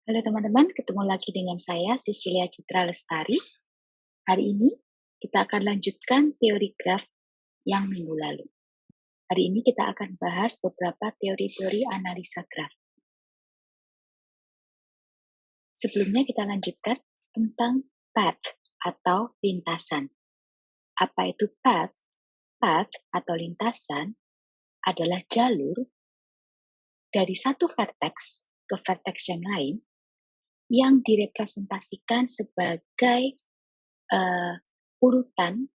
Halo teman-teman, ketemu lagi dengan saya Cecilia Citra Lestari. Hari ini kita akan lanjutkan teori graf yang minggu lalu. Hari ini kita akan bahas beberapa teori-teori analisa graf. Sebelumnya kita lanjutkan tentang path atau lintasan. Apa itu path? Path atau lintasan adalah jalur dari satu vertex ke vertex yang lain yang direpresentasikan sebagai urutan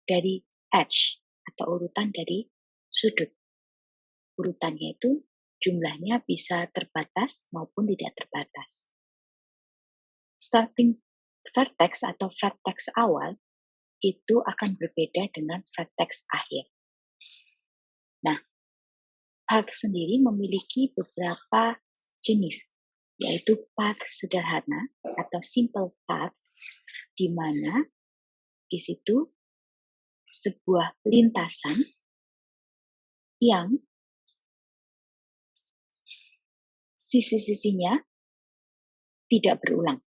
dari edge atau urutan dari sudut. Urutannya itu jumlahnya bisa terbatas maupun tidak terbatas. Starting vertex atau vertex awal itu akan berbeda dengan vertex akhir. Nah, path sendiri memiliki beberapa jenis, yaitu path sederhana atau simple path, di mana di situ sebuah lintasan yang sisi-sisinya tidak berulang.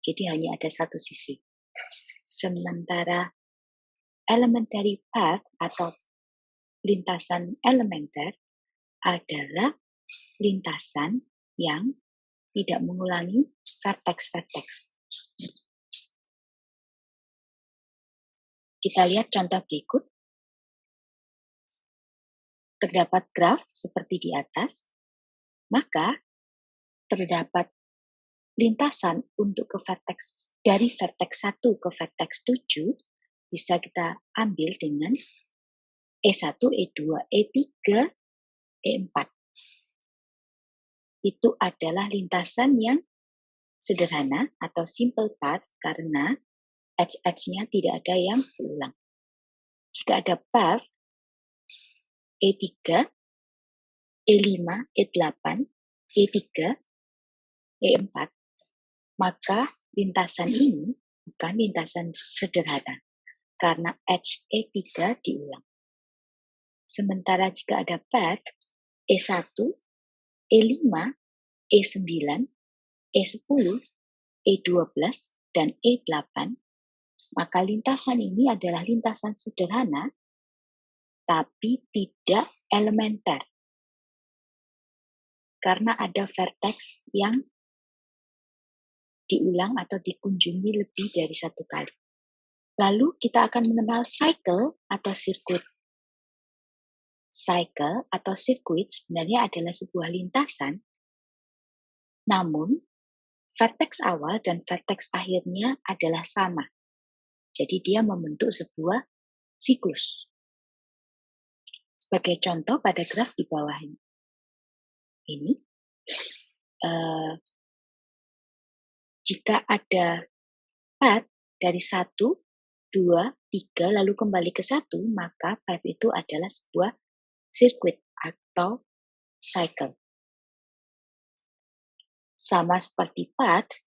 Jadi hanya ada satu sisi. Sementara elementary path atau lintasan elementer adalah lintasan yang tidak mengulangi vertex-vertex. Kita lihat contoh berikut. Terdapat graf seperti di atas, maka terdapat lintasan untuk ke vertex dari vertex 1 ke vertex 7 bisa kita ambil dengan E1, E2, E3, E4. Itu adalah lintasan yang sederhana atau simple path karena edge-edge-nya tidak ada yang berulang. Jika ada path E3, E5, E8, E3, E4, maka lintasan ini bukan lintasan sederhana karena edge E3 diulang. Sementara jika ada path E1, E5, E9, E10, E12, dan E8, maka lintasan ini adalah lintasan sederhana tapi tidak elementer karena ada vertex yang diulang atau dikunjungi lebih dari satu kali. Lalu kita akan mengenal cycle atau sirkuit. Cycle atau sirkuit sebenarnya adalah sebuah lintasan, namun vertex awal dan vertex akhirnya adalah sama. Jadi dia membentuk sebuah siklus. Sebagai contoh pada graf di bawah ini, jika ada path dari 1, 2, 3, lalu kembali ke 1, maka path itu adalah sebuah sirkuit atau cycle. Sama seperti path,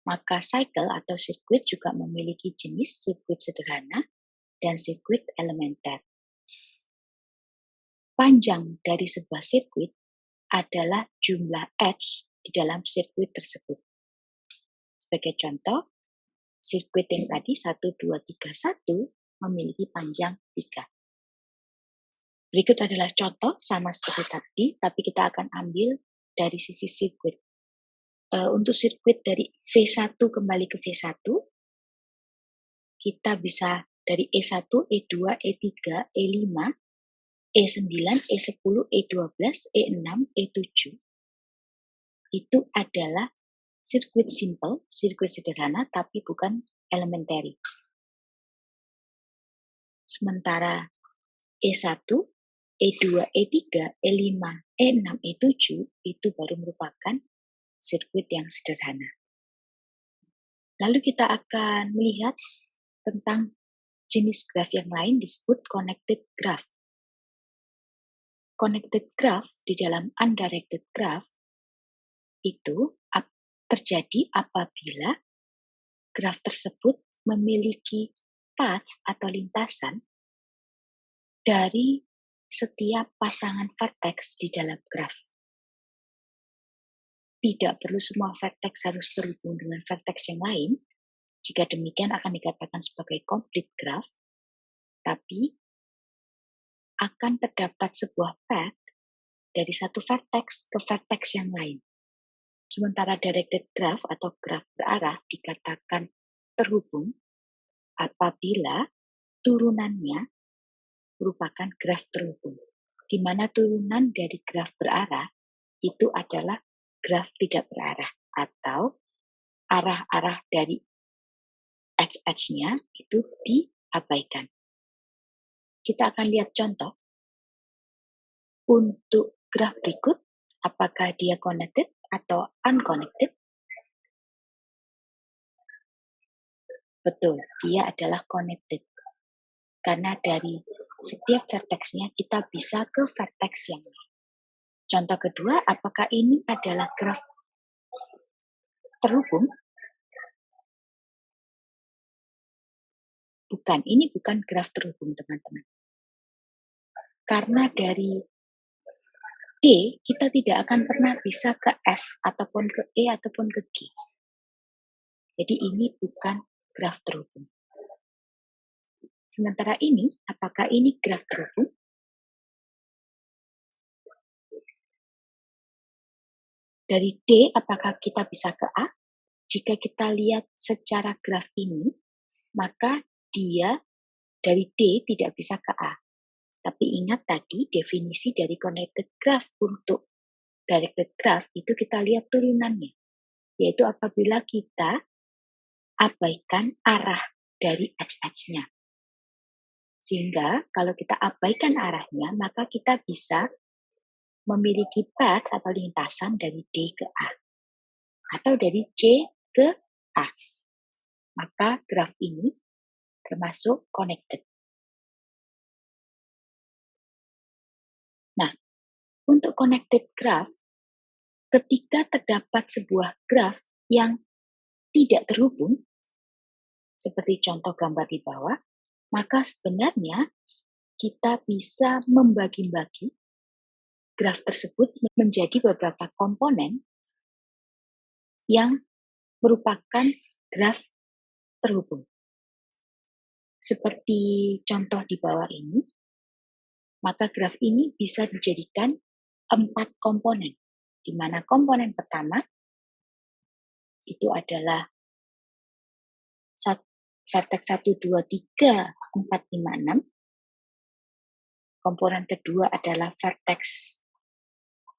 maka cycle atau sirkuit juga memiliki jenis sirkuit sederhana dan sirkuit elementer. Panjang dari sebuah sirkuit adalah jumlah edge di dalam sirkuit tersebut. Sebagai contoh, sirkuit yang tadi 1, 2, 3, 1 memiliki panjang 3. Berikut adalah contoh sama seperti tadi, tapi kita akan ambil dari sisi sirkuit. Untuk sirkuit dari V1 kembali ke V1, kita bisa dari E1, E2, E3, E5, E9, E10, E12, E6, E7. Itu adalah sirkuit simple, sirkuit sederhana, tapi bukan elementary. Sementara E1, E2, E3, E5, E6, E7 itu baru merupakan sirkuit yang sederhana. Lalu kita akan melihat tentang jenis graf yang lain disebut connected graph. Connected graph di dalam undirected graph itu terjadi apabila graf tersebut memiliki path atau lintasan dari setiap pasangan vertex di dalam graf. tidak perlu semua vertex harus terhubung dengan vertex yang lain. Jika demikian akan dikatakan sebagai complete graph, tapi akan terdapat sebuah path dari satu vertex ke vertex yang lain. Sementara directed graph atau graf berarah dikatakan terhubung apabila turunannya merupakan graf terhubung, di mana turunan dari graf berarah itu adalah graf tidak berarah atau arah-arah dari edge-edge-nya itu diabaikan. Kita akan lihat contoh. Untuk graf berikut, apakah dia connected atau unconnected? Betul, dia adalah connected. Karena dari setiap vertex-nya kita bisa ke vertex yang lain. Contoh kedua, apakah ini adalah graf terhubung? Bukan, ini bukan graf terhubung, teman-teman. Karena dari D, kita tidak akan pernah bisa ke F, ataupun ke E, ataupun ke G. Jadi ini bukan graf terhubung. Sementara ini, apakah ini graf terhubung? Dari D, apakah kita bisa ke A? Jika kita lihat secara graf ini, maka dia dari D tidak bisa ke A. Tapi ingat tadi definisi dari connected graph untuk directed graph itu kita lihat turunannya. Yaitu apabila kita abaikan arah dari edge-edge-nya. Sehingga kalau kita abaikan arahnya, maka kita bisa memiliki path atau lintasan dari D ke A. Atau dari C ke A. Maka graf ini termasuk connected. Nah, untuk connected graph, ketika terdapat sebuah graf yang tidak terhubung, seperti contoh gambar di bawah, maka sebenarnya kita bisa membagi-bagi graf tersebut menjadi beberapa komponen yang merupakan graf terhubung. Seperti contoh di bawah ini, maka graf ini bisa dijadikan 4 komponen, di mana komponen pertama itu adalah vertex 1, 2, 3, 4, 5, 6. Komponen kedua adalah vertex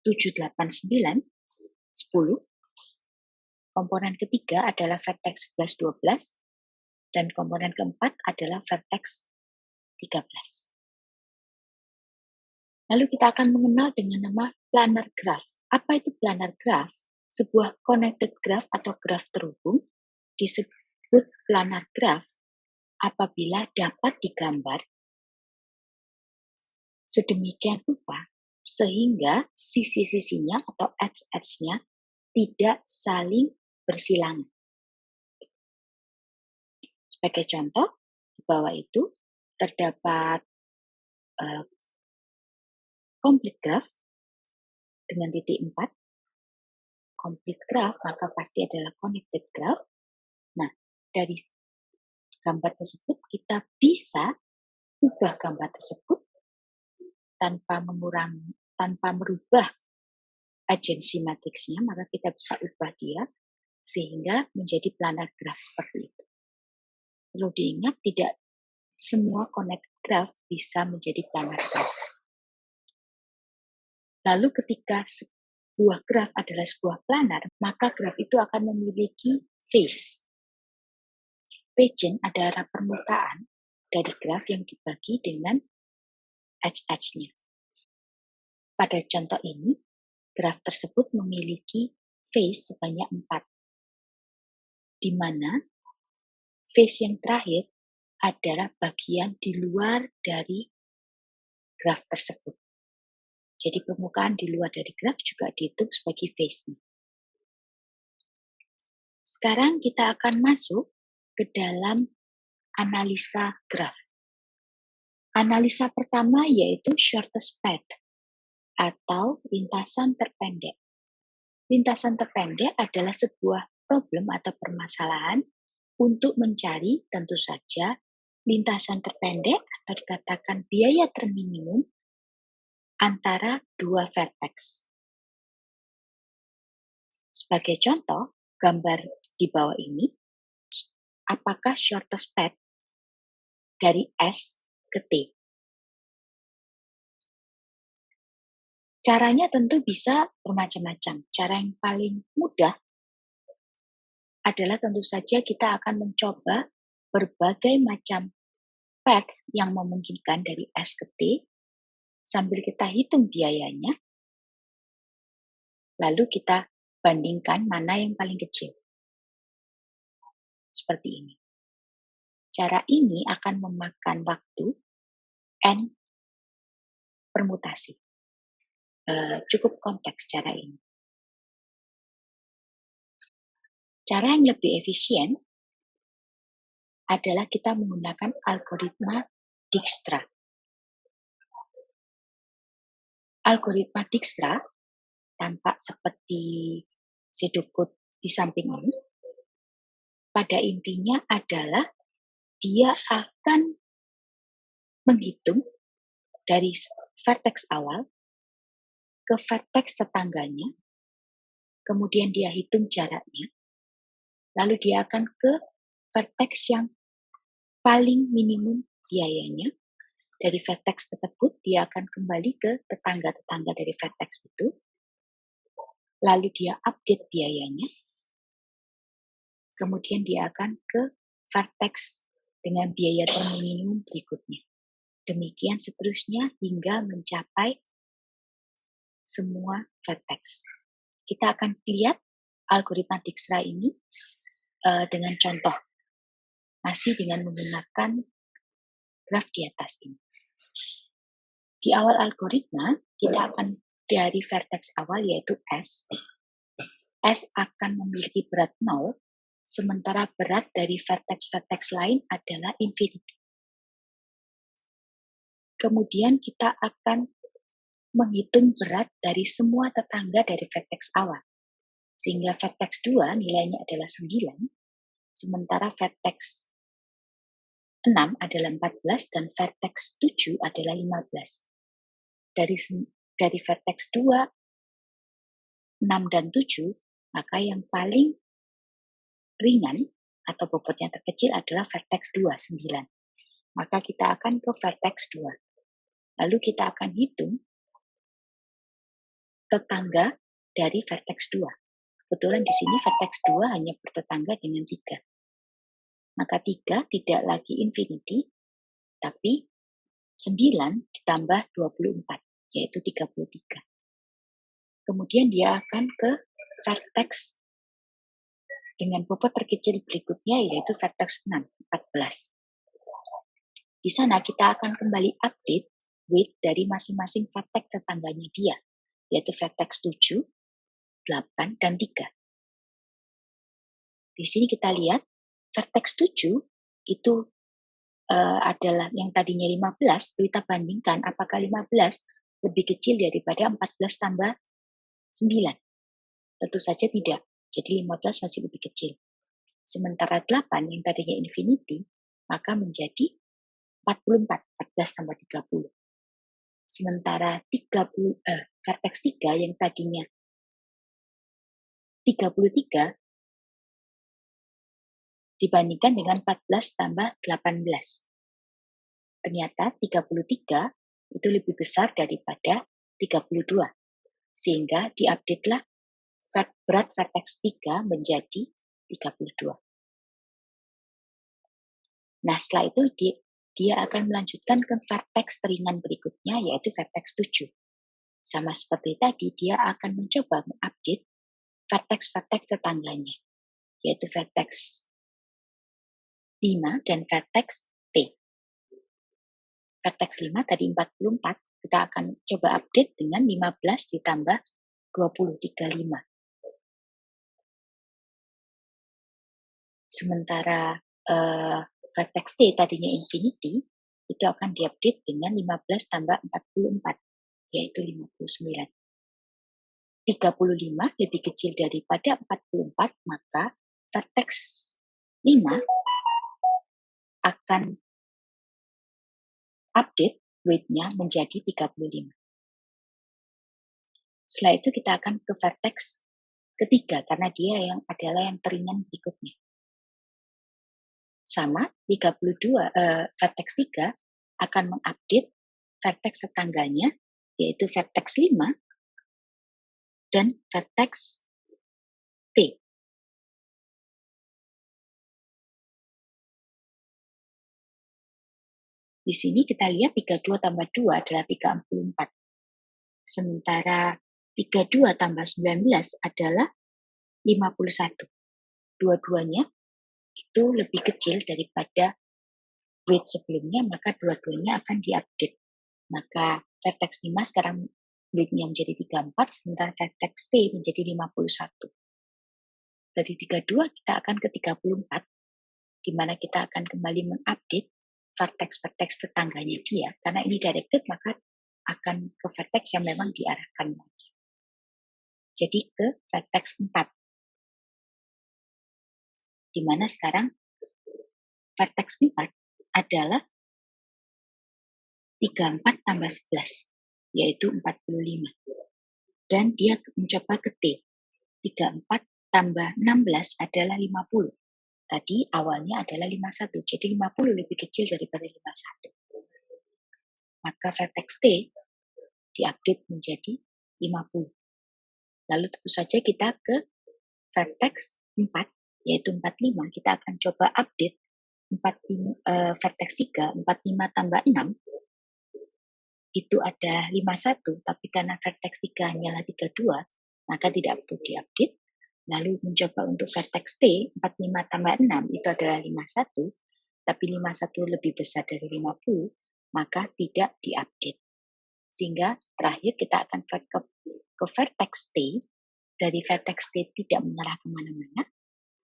7, 8, 9, 10. Komponen ketiga adalah vertex 11, 12. Dan komponen keempat adalah vertex 13. Lalu kita akan mengenal dengan nama planar graph. Apa itu planar graph? Sebuah connected graph atau graf terhubung disebut planar graph apabila dapat digambar sedemikian rupa sehingga sisi-sisinya atau edge-edge-nya tidak saling bersilangan. Sebagai contoh, di bawah itu terdapat complete graph dengan titik 4. Complete graph maka pasti adalah connected graph. Nah, dari gambar tersebut kita bisa ubah gambar tersebut tanpa merubah agensi matriksnya, maka kita bisa ubah dia sehingga menjadi planar graph seperti itu. Perlu diingat tidak semua connected graph bisa menjadi planar graph. Lalu ketika sebuah graph adalah sebuah planar, maka graph itu akan memiliki face. Region adalah permukaan dari graph yang dibagi dengan edge-edge-nya. Pada contoh ini, graf tersebut memiliki face sebanyak 4, di mana face yang terakhir adalah bagian di luar dari graf tersebut. Jadi permukaan di luar dari graf juga dihitung sebagai face-nya. Sekarang kita akan masuk ke dalam analisa graf. Analisa pertama yaitu shortest path atau lintasan terpendek. Lintasan terpendek adalah sebuah problem atau permasalahan untuk mencari tentu saja lintasan terpendek atau dikatakan biaya terminimum antara dua vertex. Sebagai contoh, gambar di bawah ini, apakah shortest path dari S ke T? Caranya tentu bisa bermacam-macam. Cara yang paling mudah adalah tentu saja kita akan mencoba berbagai macam path yang memungkinkan dari S ke T, sambil kita hitung biayanya, lalu kita bandingkan mana yang paling kecil. Seperti ini. Cara ini akan memakan waktu N permutasi. Cukup kompleks cara ini. Cara yang lebih efisien adalah kita menggunakan algoritma Dijkstra. Algoritma Dijkstra tampak seperti sedukut di samping ini. Pada intinya adalah dia akan menghitung dari vertex awal ke vertex tetangganya, kemudian dia hitung jaraknya, lalu dia akan ke vertex yang paling minimum biayanya. Dari vertex tersebut, dia akan kembali ke tetangga-tetangga dari vertex itu, lalu dia update biayanya, kemudian dia akan ke vertex dengan biaya terminimum berikutnya. Demikian seterusnya hingga mencapai semua vertex. Kita akan lihat algoritma Dijkstra ini dengan contoh, masih dengan menggunakan graf di atas ini. Di awal algoritma, kita akan dari vertex awal yaitu S. S akan memiliki berat 0, sementara berat dari vertex-vertex lain adalah infinity. Kemudian kita akan menghitung berat dari semua tetangga dari vertex awal. Sehingga vertex 2 nilainya adalah 9, sementara vertex 6 adalah 14 dan vertex 7 adalah 15. Dari vertex 2, 6 dan 7, maka yang paling ringan atau bobotnya terkecil adalah vertex 2, 9. Maka kita akan ke vertex 2. Lalu kita akan hitung tetangga dari vertex 2. Kebetulan di sini vertex 2 hanya bertetangga dengan 3. Maka 3 tidak lagi infinity, tapi 9 ditambah 24, yaitu 33. Kemudian dia akan ke vertex dengan bobot terkecil berikutnya, yaitu vertex 6, 14. Di sana kita akan kembali update weight dari masing-masing vertex tetangganya dia, yaitu vertex 7, 8, dan 3. Di sini kita lihat vertex 7 itu adalah yang tadinya 15, kita bandingkan apakah 15 lebih kecil daripada 14 tambah 9. Tentu saja tidak. Jadi 15 masih lebih kecil. Sementara 8 yang tadinya infinity, maka menjadi 44, 14 tambah 30. Sementara vertex 3 yang tadinya 33 dibandingkan dengan 14 tambah 18. Ternyata 33 itu lebih besar daripada 32. Sehingga diupdate-lah berat vertex 3 menjadi 32. Nah, setelah itu dia akan melanjutkan ke vertex teringan berikutnya, yaitu vertex 7. Sama seperti tadi, dia akan mencoba mengupdate vertex-vertex tetangganya, yaitu vertex 5 dan vertex T. Vertex 5 tadi 44, kita akan coba update dengan 15 ditambah 20, 35. Sementara vertex T tadinya infinity, itu akan diupdate dengan 15 tambah 44, yaitu 59. 35 lebih kecil daripada 44, maka vertex 5 akan update weight-nya menjadi 35. Setelah itu kita akan ke vertex ketiga, karena dia adalah yang teringan berikutnya. Sama, 32, vertex 3 akan mengupdate vertex tetangganya, yaitu vertex 5 dan vertex T. Di sini kita lihat 32 tambah 2 adalah 34. Sementara 32 tambah 19 adalah 51. Dua-duanya itu lebih kecil daripada weight sebelumnya, maka dua-duanya akan diupdate. Maka vertex 5 sekarang weight-nya menjadi 34, sementara vertex T menjadi 51. Dari 32 kita akan ke 34, di mana kita akan kembali mengupdate vertex-vertex tetangganya dia. Karena ini directed, maka akan ke vertex yang memang diarahkan. Jadi ke vertex 4. Di mana sekarang vertex 4 adalah 34 tambah 11, yaitu 45. Dan dia mencoba ke T. 34 tambah 16 adalah 50. Tadi awalnya adalah 51, jadi 50 lebih kecil daripada 51. Maka vertex T diupdate menjadi 50. Lalu tentu saja kita ke vertex 4, yaitu 45. Kita akan coba update vertex 3, 45 tambah 6, itu ada 51, tapi karena vertex 3 hanyalah 32, maka tidak perlu diupdate. Lalu mencoba untuk vertex T, 45 tambah 6, itu adalah 51, tapi 51 lebih besar dari 50, maka tidak diupdate. Sehingga terakhir kita akan ke vertex T, dari vertex T tidak mengarah kemana-mana,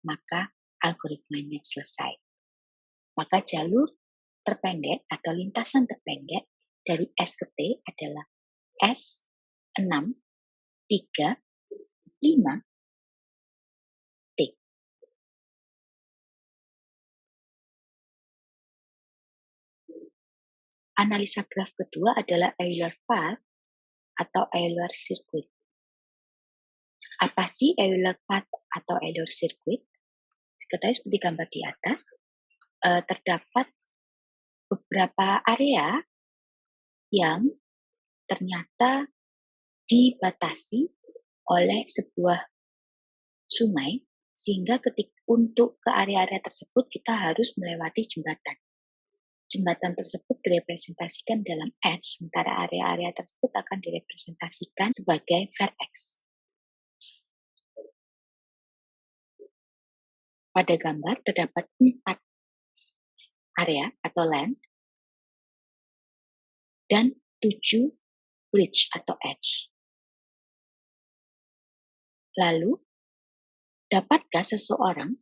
maka algoritmanya selesai. Maka jalur terpendek atau lintasan terpendek dari S ke T adalah S, 6, 3, 5, T. Analisa graf kedua adalah Euler path atau Euler circuit. Apa sih Euler path atau Euler circuit? Diketahui seperti gambar di atas, terdapat beberapa area yang ternyata dibatasi oleh sebuah sungai, sehingga untuk ke area-area tersebut kita harus melewati jembatan. Jembatan tersebut direpresentasikan dalam edge, sementara area-area tersebut akan direpresentasikan sebagai vertex. Pada gambar terdapat 4 area atau land dan 7 bridge atau edge. Lalu, dapatkah seseorang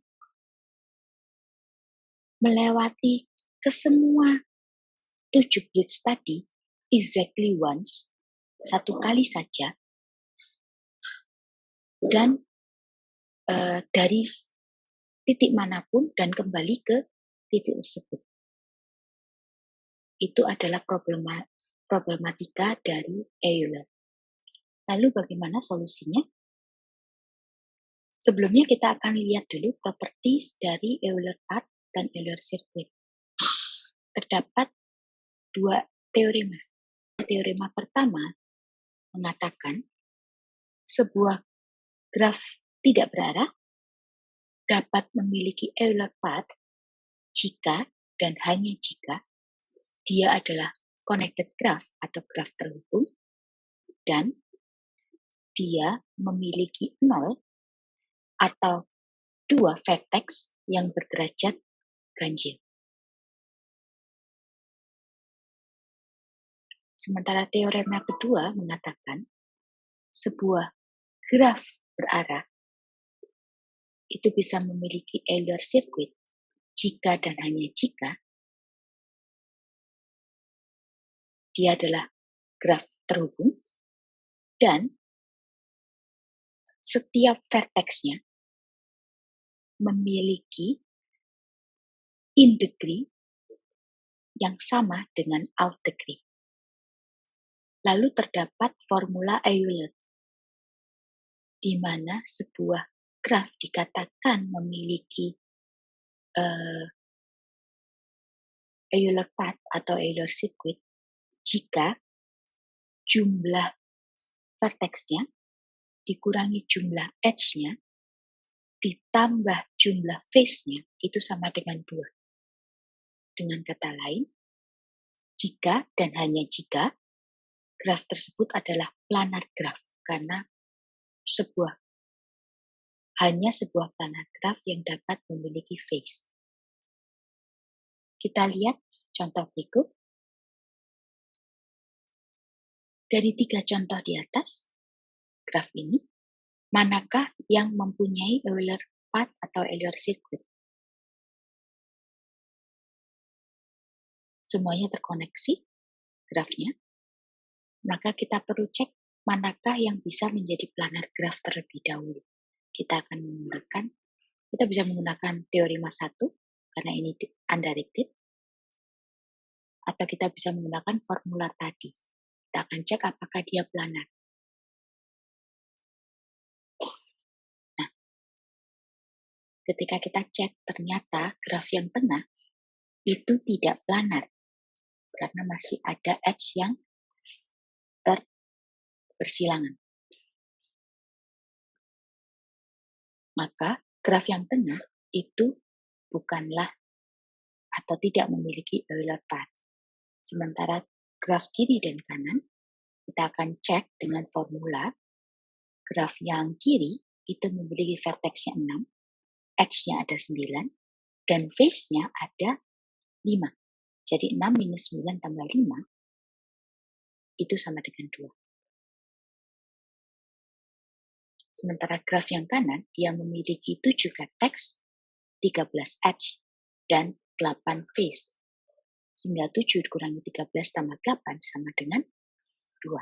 melewati ke semua 7 bridge tadi exactly once, satu kali saja, dan dari titik manapun dan kembali ke titik tersebut? Itu adalah problematika dari Euler. Lalu bagaimana solusinya? Sebelumnya kita akan lihat dulu properties dari Euler path dan Euler circuit. Terdapat 2 teorema. Teorema pertama mengatakan sebuah graf tidak berarah dapat memiliki Euler path jika dan hanya jika dia adalah connected graph atau graf terhubung dan dia memiliki 0 atau 2 vertex yang berderajat ganjil. Sementara teorema kedua mengatakan sebuah graf berarah itu bisa memiliki Euler circuit jika dan hanya jika dia adalah graf terhubung dan setiap vertexnya memiliki in degree yang sama dengan out degree. Lalu terdapat formula Euler, di mana sebuah graf dikatakan memiliki Euler path atau Euler circuit jika jumlah vertexnya dikurangi jumlah edge-nya ditambah jumlah face-nya itu sama dengan 2. Dengan kata lain, jika dan hanya jika graf tersebut adalah planar graf, karena hanya sebuah planar graf yang dapat memiliki face. Kita lihat contoh berikut. Dari 3 contoh di atas graf ini, manakah yang mempunyai Euler path atau Euler circuit? Semuanya terkoneksi grafnya, maka kita perlu cek manakah yang bisa menjadi planar graf terlebih dahulu. Kita bisa menggunakan teorema 1 karena ini undirected, atau kita bisa menggunakan formula tadi. Kita akan cek apakah dia planar. Nah, ketika kita cek ternyata graf yang tengah itu tidak planar karena masih ada edge yang bersilangan. Maka graf yang tengah itu bukanlah atau tidak memiliki Euler path. Sementara graf kiri dan kanan kita akan cek dengan formula. Graf yang kiri itu memiliki vertexnya 6, edge-nya ada 9, dan face-nya ada 5. Jadi 6 minus 9 tambah 5 itu sama dengan 2. Sementara graf yang kanan, dia memiliki 7 vertex, 13 edge, dan 8 face. Sehingga 7 dikurangi 13 tambah 8 sama dengan 2.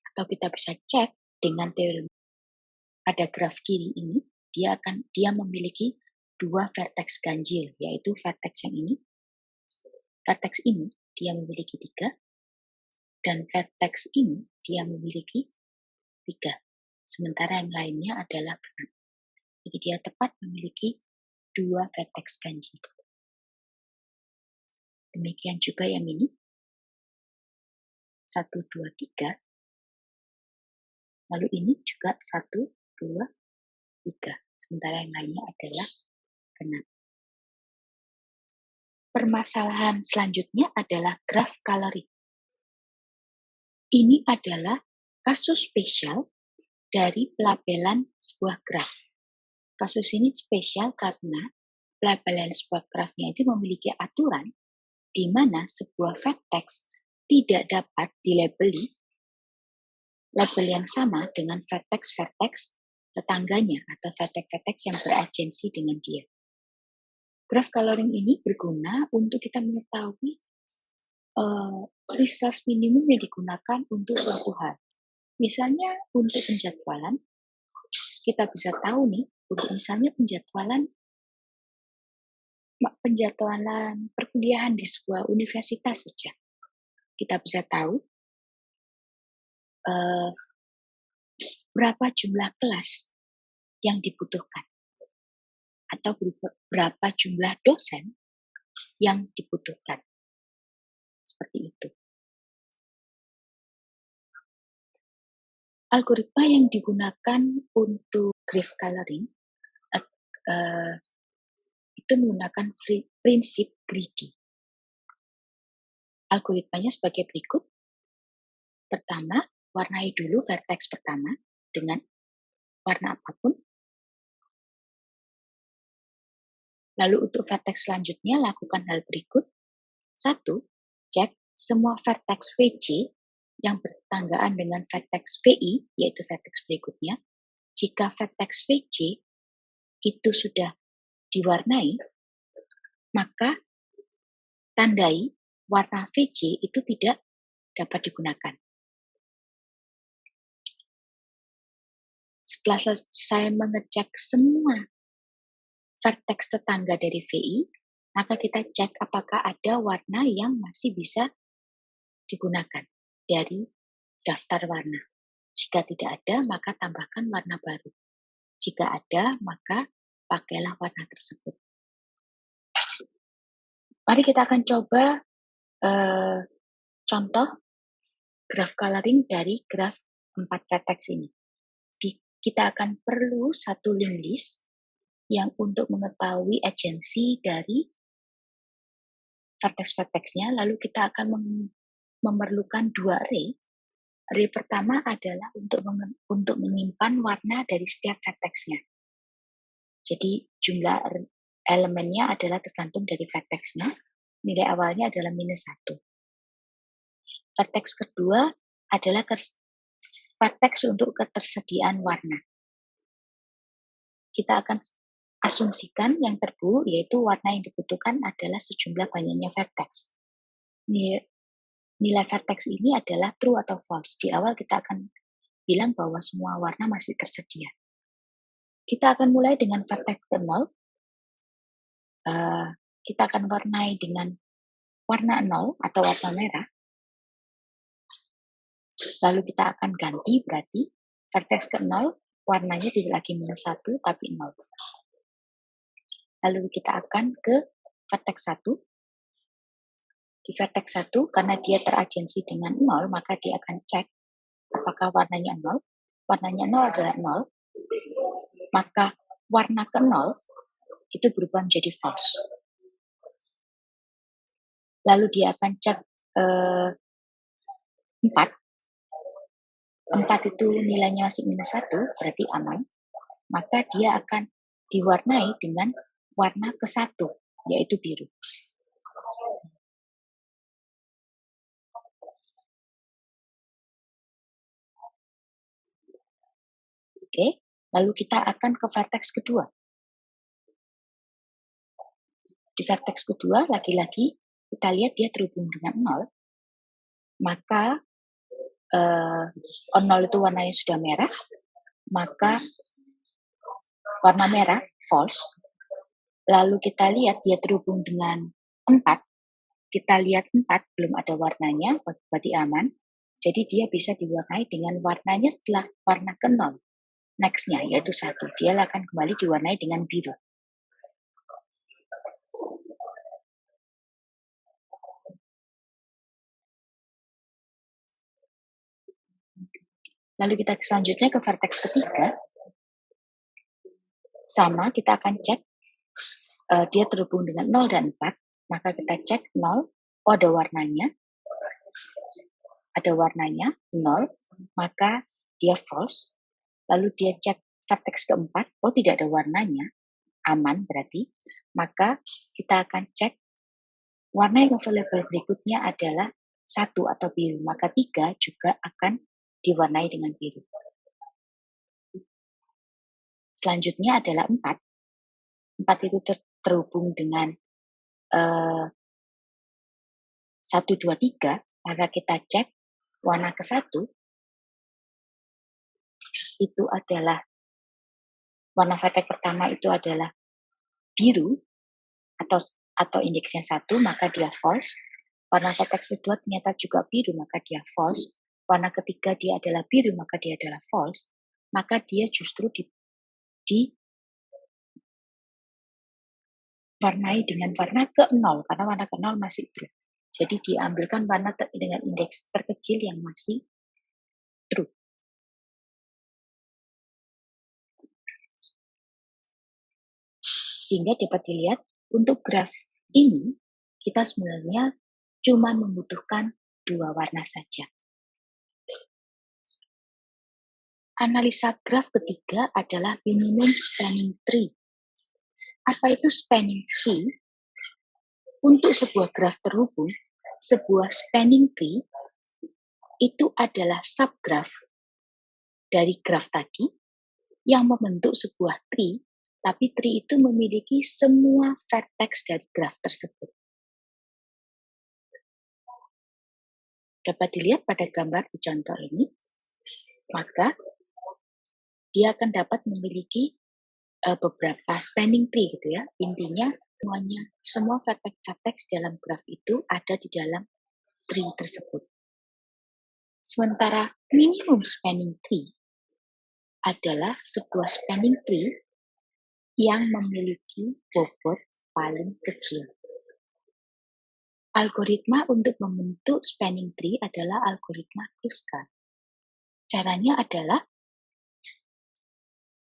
Atau kita bisa cek dengan teori pada graf kiri ini, dia memiliki 2 vertex ganjil, yaitu vertex yang ini. Vertex ini dia memiliki 3, dan vertex ini dia memiliki 3. Sementara yang lainnya adalah genap. Jadi dia tepat memiliki 2 vertex ganjil. Demikian juga yang ini. 1, 2, 3. Lalu ini juga 1, 2, 3. Sementara yang lainnya adalah genap. Permasalahan selanjutnya adalah graf coloring. Ini adalah kasus spesial dari pelabelan sebuah graf. Kasus ini spesial karena pelabelan sebuah grafnya itu memiliki aturan di mana sebuah vertex tidak dapat dilabeli label yang sama dengan vertex-vertex tetangganya atau vertex-vertex yang beragensi dengan dia. Graph coloring ini berguna untuk kita mengetahui resource minimum yang digunakan untuk suatu hal. Misalnya untuk penjadwalan, kita bisa tahu nih, untuk misalnya penjadwalan perkuliahan di sebuah universitas saja. Kita bisa tahu berapa jumlah kelas yang dibutuhkan atau berapa jumlah dosen yang dibutuhkan. Seperti itu. Algoritma yang digunakan untuk graph coloring itu menggunakan prinsip greedy. Algoritmanya sebagai berikut. Pertama, warnai dulu vertex pertama dengan warna apapun. Lalu untuk vertex selanjutnya, lakukan hal berikut. 1. Cek semua vertex VC yang bertetanggaan dengan vertex VI, yaitu vertex berikutnya. Jika vertex VC itu sudah diwarnai, maka tandai warna VJ itu tidak dapat digunakan. Setelah saya mengecek semua vertex tetangga dari VI, maka kita cek apakah ada warna yang masih bisa digunakan dari daftar warna. Jika tidak ada, maka tambahkan warna baru. Jika ada, maka pakailah warna tersebut. Mari kita akan coba contoh graph coloring dari graph 4 vertex ini. Kita akan perlu satu linked list yang untuk mengetahui agensi dari vertex-vertexnya, lalu kita akan memerlukan dua array. Array pertama adalah untuk menyimpan warna dari setiap vertexnya. Jadi jumlah elemennya adalah tergantung dari vertexnya. Nilai awalnya adalah -1. Vertex kedua adalah vertex untuk ketersediaan warna. Kita akan asumsikan yang terburuk, yaitu warna yang dibutuhkan adalah sejumlah banyaknya vertex. Nilai vertex ini adalah true atau false. Di awal kita akan bilang bahwa semua warna masih tersedia. Kita akan mulai dengan vertex ke 0. Kita akan warnai dengan warna 0 atau warna merah. Lalu kita akan ganti, berarti vertex ke 0 warnanya tidak lagi -1 tapi 0. Lalu kita akan ke vertex 1. Di vertex 1, karena dia teragensi dengan 0, maka dia akan cek apakah warnanya 0. Warnanya 0 adalah 0. Maka warna ke 0 itu berubah menjadi false. Lalu dia akan cek 4. 4 itu nilainya masih -1, berarti aman. Maka dia akan diwarnai dengan warna ke-1, yaitu biru. Oke, lalu kita akan ke vertex kedua. Di vertex kedua, lagi-lagi kita lihat dia terhubung dengan 0. Maka 0 itu warnanya sudah merah, maka warna merah, false. Lalu kita lihat dia terhubung dengan 4. Kita lihat 4, belum ada warnanya, berarti aman. Jadi dia bisa diwarnai dengan warnanya setelah warna ke 0. Next-nya, yaitu 1. Dia akan kembali diwarnai dengan biru. Lalu kita selanjutnya ke vertex ketiga. Sama, kita akan cek dia terhubung dengan 0 dan 4. Maka kita cek 0, ada warnanya. Ada warnanya, 0, maka dia false. Lalu dia cek vertex keempat, tidak ada warnanya, aman berarti. Maka kita akan cek warna yang available berikutnya adalah 1 atau biru, maka 3 juga akan diwarnai dengan biru. Selanjutnya adalah 4. 4 itu terhubung dengan 1, 2, 3, maka kita cek warna ke-1 itu adalah warna vertex pertama itu adalah biru atau indeksnya 1, maka dia false. Warna vertex kedua ternyata juga biru, maka dia false. Warna ketiga dia adalah biru, maka dia adalah false. Maka dia justru diwarnai dengan warna ke-0, karena warna ke-0 masih true. Jadi diambilkan warna dengan indeks terkecil yang masih true. Sehingga dapat dilihat untuk graf ini, kita sebenarnya cuma membutuhkan 2 warna saja. Analisa graf ketiga adalah minimum spanning tree. Apa itu spanning tree? Untuk sebuah graf terhubung, sebuah spanning tree itu adalah subgraph dari graf tadi yang membentuk sebuah tree, tapi tree itu memiliki semua vertex dari graf tersebut. Dapat dilihat pada gambar di contoh ini, maka dia akan dapat memiliki beberapa spanning tree gitu ya. Intinya semua vertex dalam graf itu ada di dalam tree tersebut. Sementara minimum spanning tree adalah sebuah spanning tree yang memiliki bobot paling kecil. Algoritma untuk membentuk spanning tree adalah algoritma Kruskal. Caranya adalah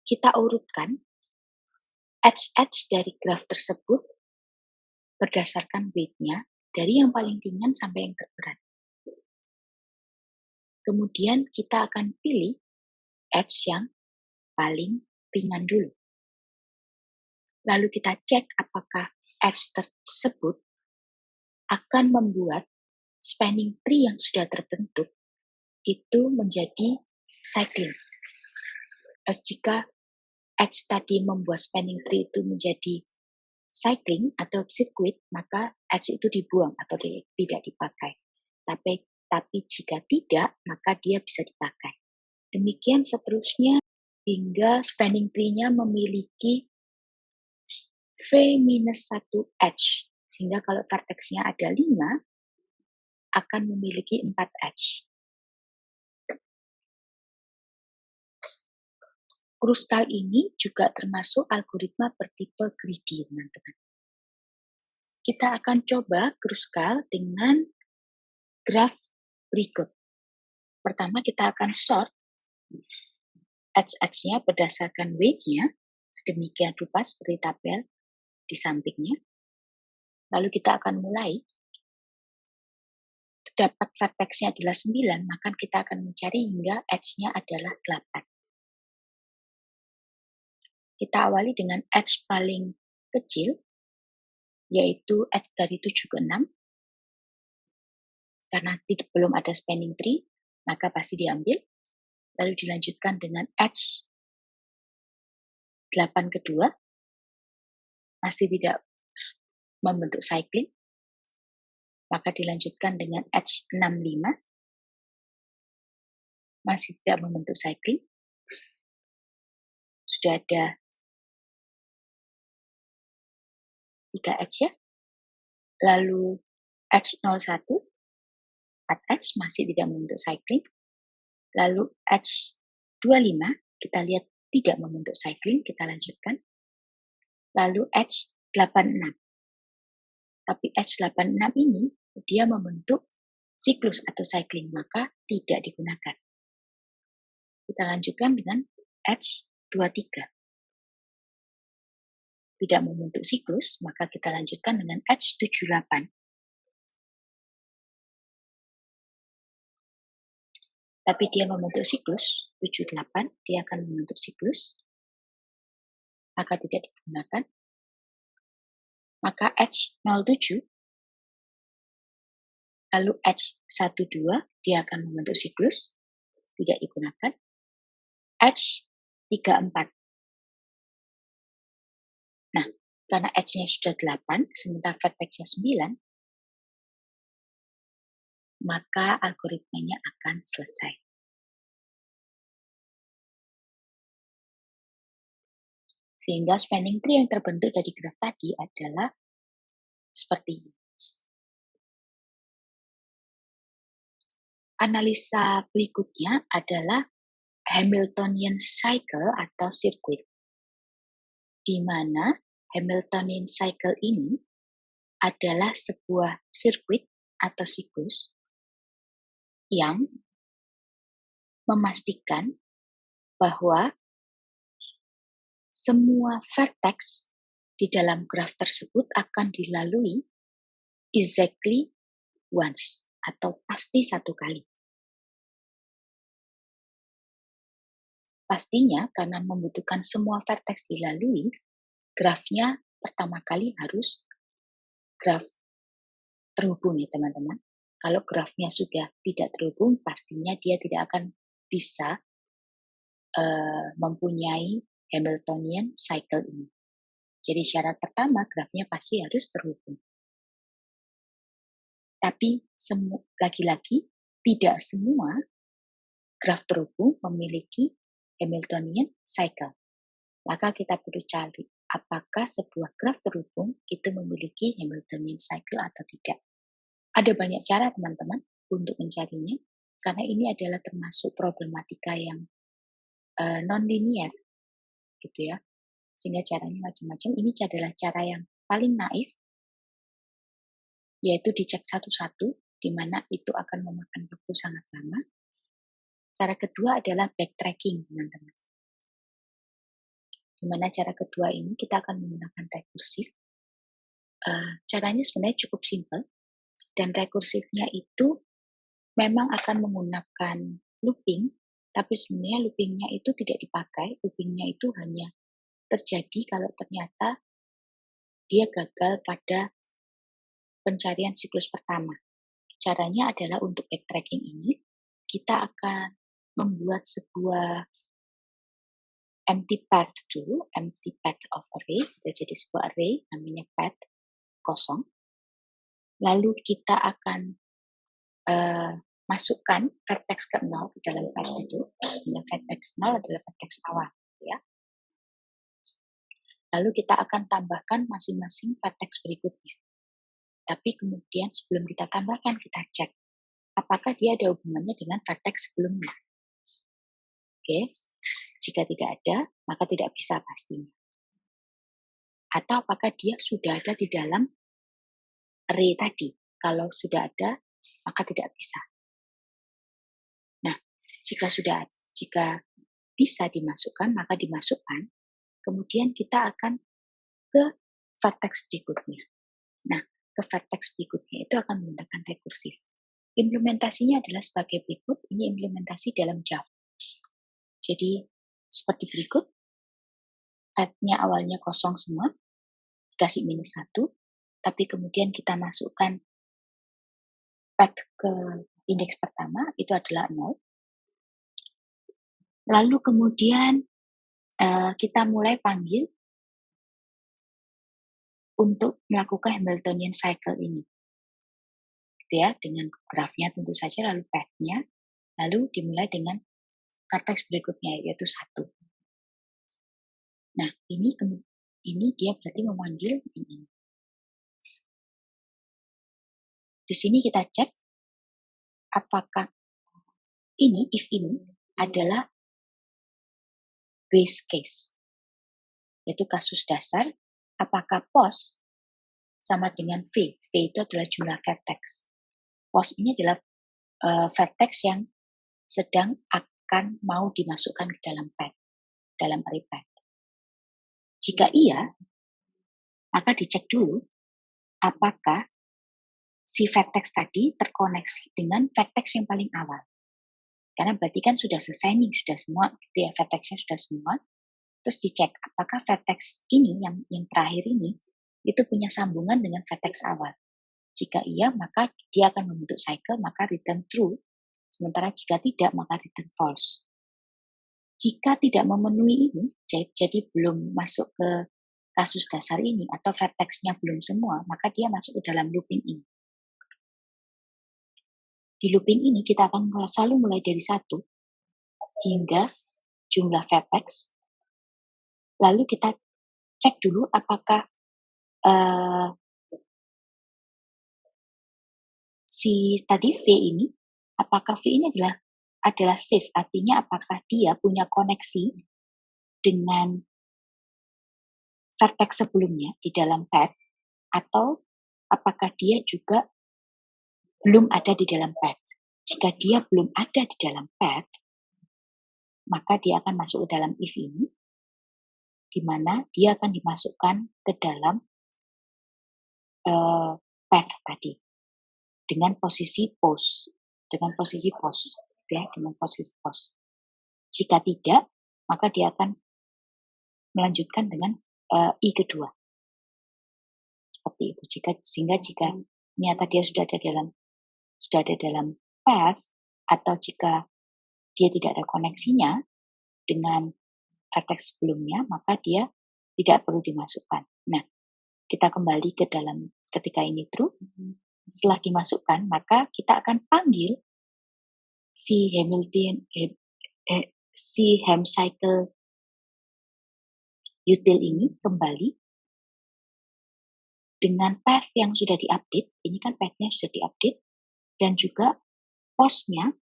kita urutkan edge-edge dari graf tersebut berdasarkan weight-nya dari yang paling ringan sampai yang terberat. Kemudian kita akan pilih edge yang paling ringan dulu. Lalu kita cek apakah edge tersebut akan membuat spanning tree yang sudah terbentuk itu menjadi cycling. Jika edge tadi membuat spanning tree itu menjadi cycling atau circuit, maka edge itu dibuang atau tidak dipakai. Tapi jika tidak, maka dia bisa dipakai. Demikian seterusnya hingga spanning tree-nya memiliki V-1 edge. Sehingga kalau vertex-nya ada 5, akan memiliki 4 edge. Kruskal ini juga termasuk algoritma bertipe greedy, teman-teman. Kita akan coba Kruskal dengan graf berikut. Pertama kita akan sort edge-edge-nya berdasarkan weight-nya, sedemikian rupa seperti tabel di sampingnya. Lalu kita akan mulai. Dapat vertex-nya adalah 9, maka kita akan mencari hingga edge-nya adalah 8. Kita awali dengan edge paling kecil, yaitu edge dari 7 ke 6. Karena belum ada spanning tree, maka pasti diambil. Lalu dilanjutkan dengan edge 8 ke 2, masih tidak membentuk cycling. Maka dilanjutkan dengan edge 65, masih tidak membentuk cycling. Sudah ada 3 edge ya. Lalu edge 01, 4 edge masih tidak membentuk cycling. Lalu edge 25, kita lihat tidak membentuk cycling, kita lanjutkan. Lalu edge 86. Tapi edge 86 ini dia membentuk siklus atau cycling, maka tidak digunakan. Kita lanjutkan dengan edge 23. Tidak membentuk siklus, maka kita lanjutkan dengan edge 78. Tapi dia membentuk siklus, 78, dia akan membentuk siklus, maka tidak digunakan. Maka edge 07, lalu edge 12, dia akan membentuk siklus, tidak digunakan. Edge 34. Nah, karena edge-nya sudah 8, sementara vertex-nya 9, maka algoritmanya akan selesai. Sehingga spanning tree yang terbentuk dari graf tadi adalah seperti ini. Analisa berikutnya adalah Hamiltonian cycle atau circuit, di mana Hamiltonian cycle ini adalah sebuah sirkuit atau siklus yang memastikan bahwa semua vertex di dalam graf tersebut akan dilalui exactly once atau pasti satu kali. Pastinya karena membutuhkan semua vertex dilalui, grafnya pertama kali harus graf terhubung ya teman-teman. Kalau grafnya sudah tidak terhubung, pastinya dia tidak akan bisa mempunyai Hamiltonian cycle ini. Jadi syarat pertama, grafnya pasti harus terhubung. Tapi lagi-lagi tidak semua graf terhubung memiliki Hamiltonian cycle. Maka kita perlu cari apakah sebuah graf terhubung itu memiliki Hamiltonian cycle atau tidak. Ada banyak cara teman-teman untuk mencarinya, karena ini adalah termasuk problematika yang non-linear, gitu ya. Sehingga caranya macam-macam. Ini adalah cara yang paling naif, yaitu dicek satu-satu, di mana itu akan memakan waktu sangat lama. Cara kedua adalah backtracking, teman-teman. Di mana cara kedua ini kita akan menggunakan rekursif. Caranya sebenarnya cukup simpel, dan rekursifnya itu memang akan menggunakan looping, tapi sebenarnya loopingnya itu tidak dipakai. Loopingnya itu hanya terjadi kalau ternyata dia gagal pada pencarian siklus pertama. Caranya adalah untuk backtracking ini, kita akan membuat sebuah empty path dulu, empty path of array, jadi sebuah array namanya path kosong. Lalu kita akan masukkan vertex ke 0 di dalam path itu. Sebenarnya vertex 0 adalah vertex awal, ya. Lalu kita akan tambahkan masing-masing vertex berikutnya. Tapi kemudian sebelum kita tambahkan, kita cek apakah dia ada hubungannya dengan vertex sebelumnya. Oke, jika tidak ada, maka tidak bisa pastinya. Atau apakah dia sudah ada di dalam array tadi. Kalau sudah ada, maka tidak bisa. Nah, jika bisa dimasukkan, maka dimasukkan. Kemudian kita akan ke vertex berikutnya. Nah, ke vertex berikutnya itu akan menggunakan rekursif. Implementasinya adalah sebagai berikut. Ini implementasi dalam Java. Jadi, seperti berikut. Path-nya awalnya kosong semua, dikasih -1, tapi kemudian kita masukkan path ke indeks pertama, itu adalah 0. Lalu kemudian kita mulai panggil untuk melakukan Hamiltonian cycle ini. Gitu ya, dengan grafnya tentu saja, lalu path-nya, lalu dimulai dengan vertex berikutnya, yaitu 1. Nah, ini dia berarti memanggil ini. Di sini kita cek apakah if ini adalah base case, yaitu kasus dasar, apakah pos sama dengan V. V itu adalah jumlah vertex. Pos ini adalah vertex yang sedang akan mau dimasukkan ke dalam path, dalam array path. Jika iya, maka dicek dulu apakah si vertex tadi terkoneksi dengan vertex yang paling awal. Karena berarti kan sudah selesai nih, sudah semua, gitu ya, vertexnya sudah semua. Terus dicek apakah vertex ini yang terakhir ini itu punya sambungan dengan vertex awal. Jika iya, maka dia akan membentuk cycle, maka return true. Sementara jika tidak, maka return false. Jika tidak memenuhi ini, jadi belum masuk ke kasus dasar ini atau vertexnya belum semua, maka dia masuk ke dalam looping ini. Di looping ini kita akan selalu mulai dari 1 hingga jumlah vertex. Lalu kita cek dulu apakah si tadi V ini, apakah V ini adalah safe, artinya apakah dia punya koneksi dengan vertex sebelumnya di dalam path, atau apakah dia juga belum ada di dalam path. Jika dia belum ada di dalam path, maka dia akan masuk ke dalam if ini, di mana dia akan dimasukkan ke dalam path tadi dengan posisi post, Jika tidak, maka dia akan melanjutkan dengan i kedua. Seperti itu. Sehingga jika ternyata dia sudah ada dalam path, atau jika dia tidak ada koneksinya dengan vertex sebelumnya, maka dia tidak perlu dimasukkan. Nah, kita kembali ke dalam ketika ini true. Setelah dimasukkan, maka kita akan panggil si hem cycle util ini kembali dengan path yang sudah diupdate. Ini kan pathnya sudah diupdate, dan juga postnya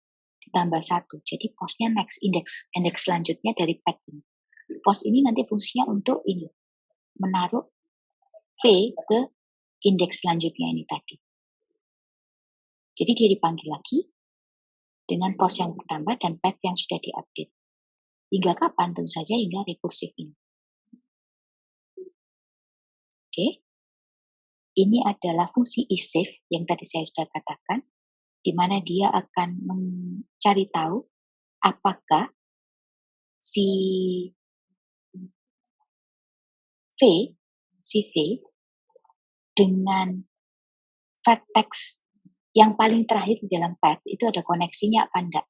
ditambah 1. Jadi postnya next index selanjutnya dari path ini. Post ini nanti fungsinya untuk ini, menaruh V ke indeks selanjutnya ini tadi. Jadi dia dipanggil lagi dengan post yang bertambah dan path yang sudah diupdate. Hingga kapan? Tentu saja hingga rekursif ini. Oke. Ini adalah fungsi isSave yang tadi saya sudah katakan, di mana dia akan mencari tahu apakah si V dengan vertex yang paling terakhir di dalam path itu ada koneksinya apa enggak.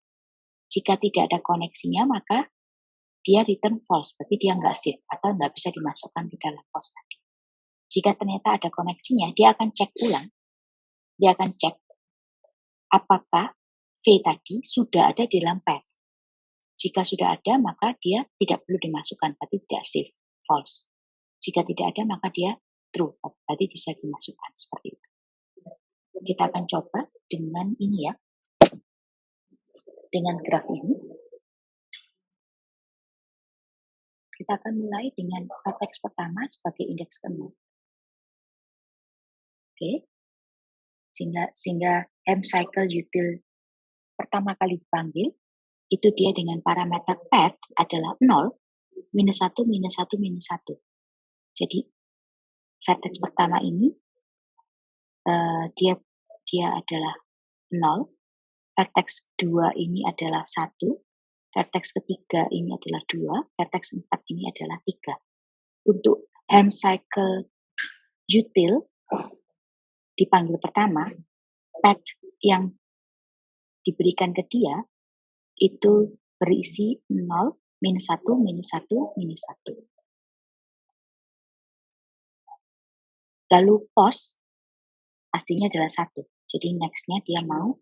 Jika tidak ada koneksinya, maka dia return false, berarti dia nggak safe atau nggak bisa dimasukkan ke dalam post tadi. Jika ternyata ada koneksinya, dia akan cek ulang. Dia akan cek apakah V tadi sudah ada di dalam path. Jika sudah ada, maka dia tidak perlu dimasukkan, berarti tidak safe, false. Jika tidak ada, maka dia true, berarti bisa dimasukkan, seperti itu. Kita akan coba dengan ini ya, dengan graf ini. Kita akan mulai dengan vertex pertama sebagai indeks ke-0. Oke, sehingga hem cycle util pertama kali dipanggil, itu dia dengan parameter path adalah 0, minus 1, minus 1, minus 1. Jadi, vertex pertama ini, dia adalah 0, vertex kedua ini adalah 1, vertex ketiga ini adalah 2, vertex 4 ini adalah 3. Untuk hem cycle util dipanggil pertama, path yang diberikan ke dia itu berisi 0, minus 1, minus 1, minus 1. Lalu post pastinya adalah 1. Jadi next-nya dia mau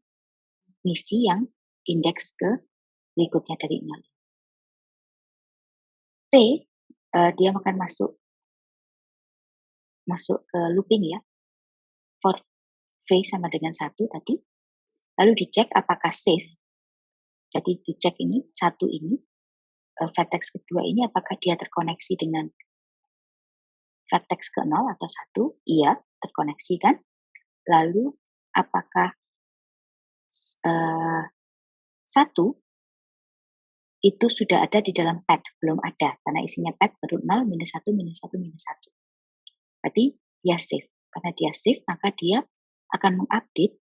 ngisi yang indeks ke berikutnya dari 0. T, dia akan masuk ke looping ya. For V sama dengan 1 tadi. Lalu dicek apakah safe. Jadi dicek ini, 1 ini, vertex kedua ini apakah dia terkoneksi dengan vertex ke-0 atau 1? Iya, terkoneksi kan. Lalu apakah 1 itu sudah ada di dalam path? Belum ada, karena isinya path baru 0, minus 1, minus 1, minus 1. Berarti dia safe. Karena dia safe, maka dia akan mengupdate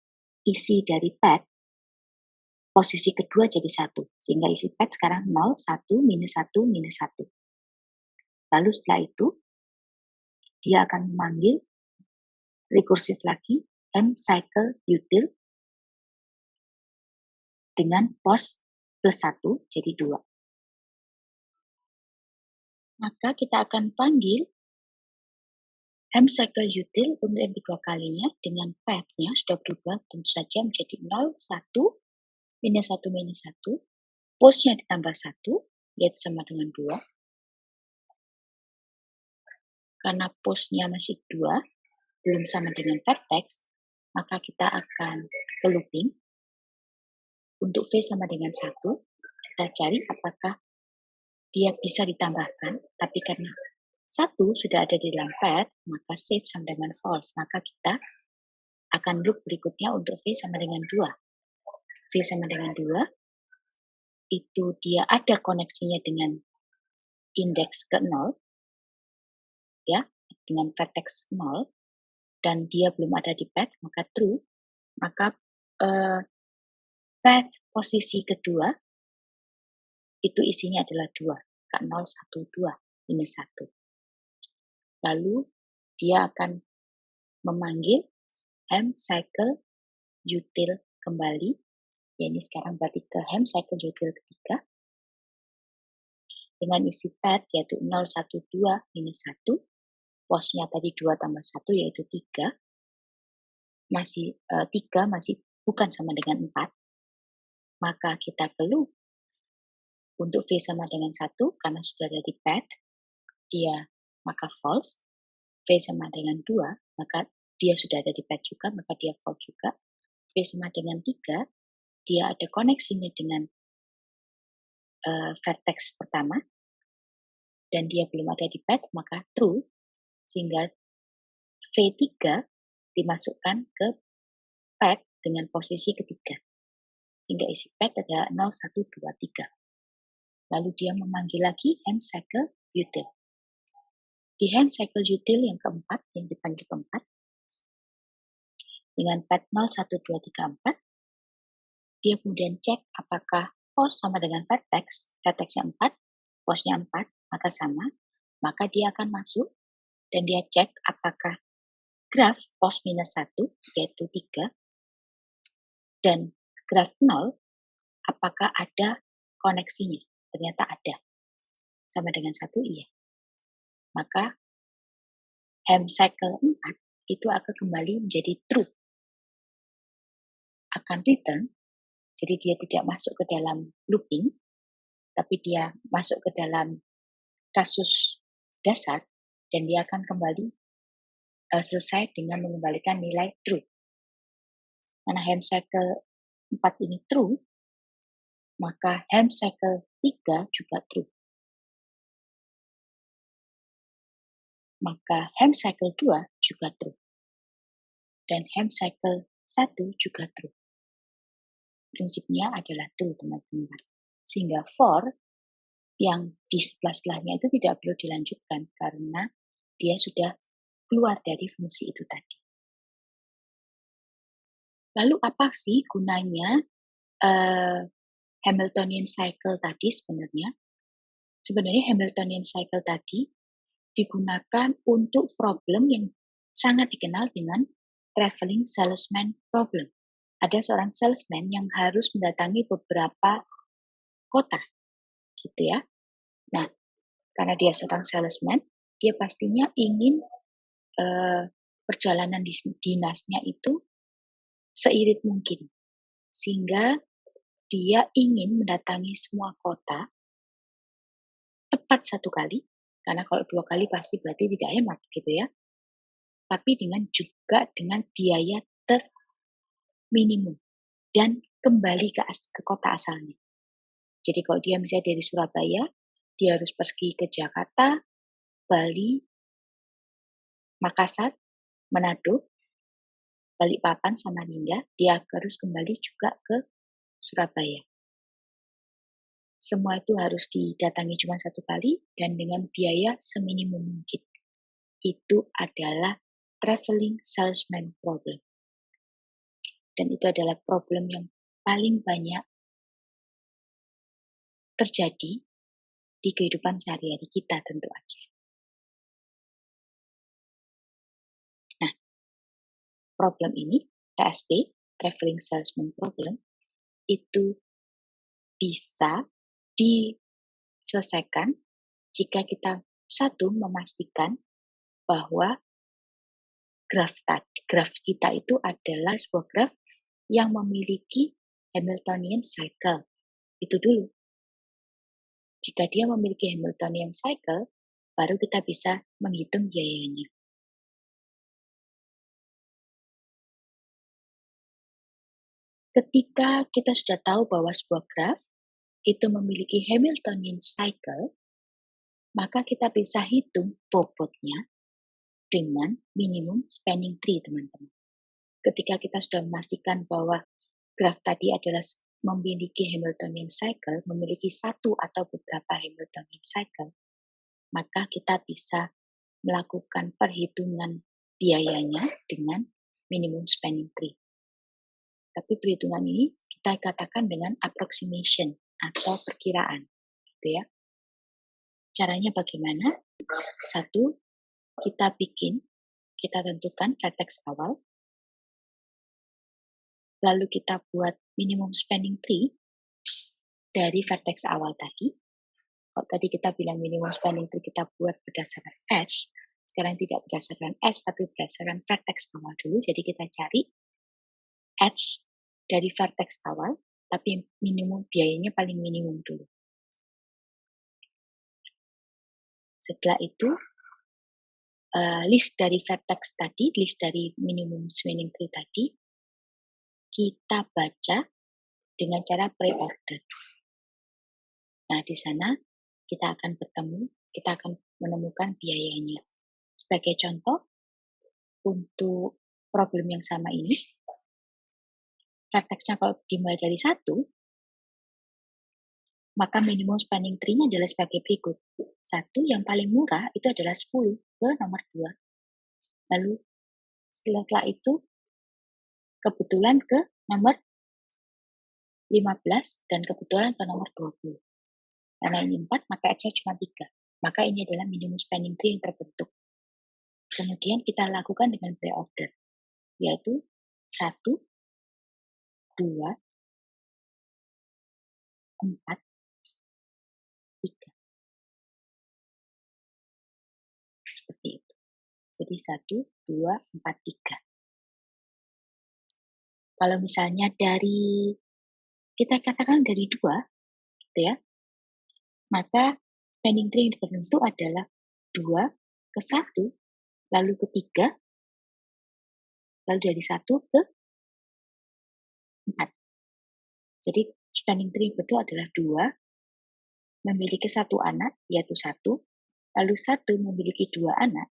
isi dari path posisi kedua jadi 1. Sehingga isi path sekarang 0, 1, minus 1, minus 1. Lalu setelah itu, dia akan memanggil rekursif lagi hem cycle util dengan post plus 1 jadi 2. Maka kita akan panggil hem cycle util untuk yang kedua kalinya dengan path-nya sudah berubah tentu saja menjadi 0, 1, minus 1, minus 1. Postnya ditambah 1, yaitu sama dengan 2. Karena postnya masih 2, belum sama dengan vertex, maka kita akan ke looping. Untuk V sama dengan 1, kita cari apakah dia bisa ditambahkan, tapi karena 1 sudah ada di dalam path, maka safe sama dengan false. Maka kita akan loop berikutnya untuk V sama dengan 2. V sama dengan 2, itu dia ada koneksinya dengan indeks ke-0, ya, dengan vertex 0, dan dia belum ada di path, maka true. Maka path posisi kedua itu isinya adalah 2, K0, 1, 2, minus 1. Lalu dia akan memanggil hem cycle util kembali, ya ini sekarang berarti ke hem cycle util ketiga, dengan isi path yaitu 0, 1, 2, minus 1, postnya tadi 2 tambah 1 yaitu 3, masih 3 masih bukan sama dengan 4, maka kita perlu untuk V sama dengan 1 karena sudah ada di pad, dia maka false. V sama dengan 2, maka dia sudah ada di pad juga, maka dia false juga. V sama dengan 3, dia ada koneksinya dengan vertex pertama, dan dia belum ada di pad, maka true, sehingga V3 dimasukkan ke pad dengan posisi ketiga, sehingga isi pad ada 0, 1, 2, 3. Lalu dia memanggil lagi hem cycle util. Di hem cycle util yang keempat, yang dipanggil keempat, dengan pad 0, 1, 2, 3, 4, dia kemudian cek apakah pos sama dengan vertex, vertexnya 4, posnya 4, maka sama, maka dia akan masuk dan dia cek apakah graf pos minus 1, yaitu 3, dan graf 0, apakah ada koneksinya. Ternyata ada. Sama dengan 1, iya. Maka hem cycle 4 itu akan kembali menjadi true. Akan return, jadi dia tidak masuk ke dalam looping, tapi dia masuk ke dalam kasus dasar, dan dia akan kembali selesai dengan mengembalikan nilai true. Karena hem cycle 4 ini true, maka hem cycle 3 juga true. Maka hem cycle 2 juga true. Dan hem cycle 1 juga true. Prinsipnya adalah true, teman-teman. Sehingga for yang di setelah-setelahnya itu tidak perlu dilanjutkan karena dia sudah keluar dari fungsi itu tadi. Lalu apa sih gunanya Hamiltonian cycle tadi sebenarnya? Sebenarnya Hamiltonian cycle tadi digunakan untuk problem yang sangat dikenal dengan traveling salesman problem. Ada seorang salesman yang harus mendatangi beberapa kota, gitu ya. Nah, karena dia seorang salesman, dia pastinya ingin perjalanan dinasnya itu seirit mungkin, sehingga dia ingin mendatangi semua kota tepat satu kali, karena kalau 2 kali pasti berarti tidak hemat, gitu ya. Tapi juga dengan biaya terminimum dan kembali ke kota asalnya. Jadi kalau dia misalnya dari Surabaya, dia harus pergi ke Jakarta, Bali, Makassar, Manado, Balikpapan, Samarinda, dia harus kembali juga ke Surabaya. Semua itu harus didatangi cuma satu kali dan dengan biaya seminimum mungkin. Itu adalah traveling salesman problem. Dan itu adalah problem yang paling banyak terjadi di kehidupan sehari-hari kita tentu aja. Nah, problem ini, TSP, traveling salesman problem, itu bisa diselesaikan jika kita memastikan bahwa graf kita itu adalah sebuah graf yang memiliki Hamiltonian cycle. Itu dulu. Jika dia memiliki Hamiltonian cycle, baru kita bisa menghitung biayanya. Ketika kita sudah tahu bahwa sebuah graf itu memiliki Hamiltonian cycle, maka kita bisa hitung bobotnya dengan minimum spanning tree, teman-teman. Ketika kita sudah memastikan bahwa graf tadi adalah memiliki Hamiltonian cycle, memiliki satu atau beberapa Hamiltonian cycle, maka kita bisa melakukan perhitungan biayanya dengan minimum spanning tree. Tapi perhitungan ini kita katakan dengan approximation atau perkiraan, gitu ya. Caranya bagaimana? Satu, kita tentukan vertex awal, lalu kita buat minimum spanning tree dari vertex awal tadi. Kalau tadi kita bilang minimum spanning tree kita buat berdasarkan edge, sekarang tidak berdasarkan edge, tapi berdasarkan vertex awal dulu. Jadi kita cari edge dari vertex awal, tapi minimum biayanya paling minimum dulu. Setelah itu, list dari vertex tadi, list dari minimum spanning tree tadi, kita baca dengan cara pre-order. Nah, di sana kita akan bertemu, kita akan menemukan biayanya. Sebagai contoh, untuk problem yang sama ini, vertexnya kalau dimulai dari 1, maka minimum spanning tree-nya adalah sebagai berikut. 1 yang paling murah itu adalah 10 ke nomor 2. Lalu setelah itu kebetulan ke nomor 15 dan kebetulan ke nomor 20. Karena ini 4, maka X-nya cuma 3. Maka ini adalah minimum spanning tree yang terbentuk. Kemudian kita lakukan dengan pre-order, yaitu 1, 2, 4, 3. Seperti itu. Jadi 1, 2, 4, 3. Kalau misalnya kita katakan dari 2, gitu ya, maka spanning tree yang terbentuk adalah 2 ke 1, lalu ke 3, lalu dari 1 ke 4. Jadi spanning tree yang terbentuk adalah 2, memiliki 1 anak, yaitu 1, lalu 1 memiliki 2 anak,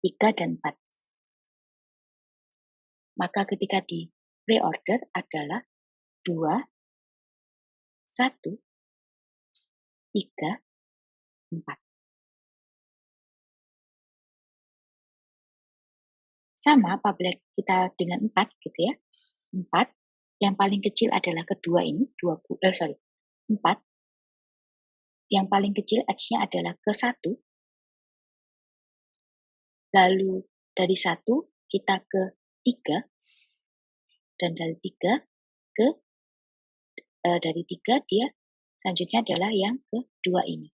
3 dan 4. Maka ketika di pre-order adalah 2, 1, 3, 4. Sama apabila kita dengan 4 gitu ya. 4, yang paling kecil adalah kedua ini, 4. Yang paling kecil X-nya adalah ke 1. Lalu dari 1 kita ke 3, dan dari 3 ke dari 3 dia selanjutnya adalah yang kedua ini.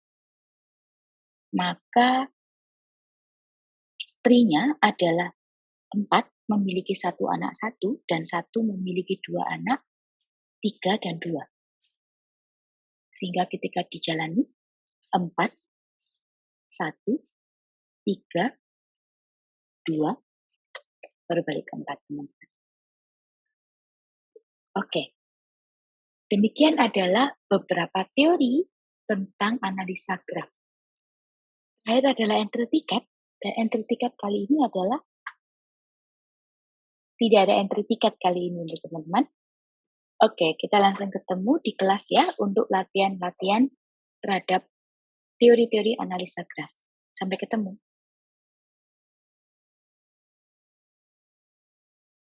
Maka tree-nya adalah 4 memiliki 1 anak 1 dan 1 memiliki 2 anak 3 dan 2. Sehingga ketika dijalani 4, 1, 3, 2, baru balik ke 4, teman-teman. Oke. Demikian adalah beberapa teori tentang analisa graf. Terakhir adalah entry ticket, dan entry ticket kali ini adalah tidak ada entry ticket kali ini, teman-teman. Oke, kita langsung ketemu di kelas ya untuk latihan-latihan terhadap teori-teori analisa graf. Sampai ketemu.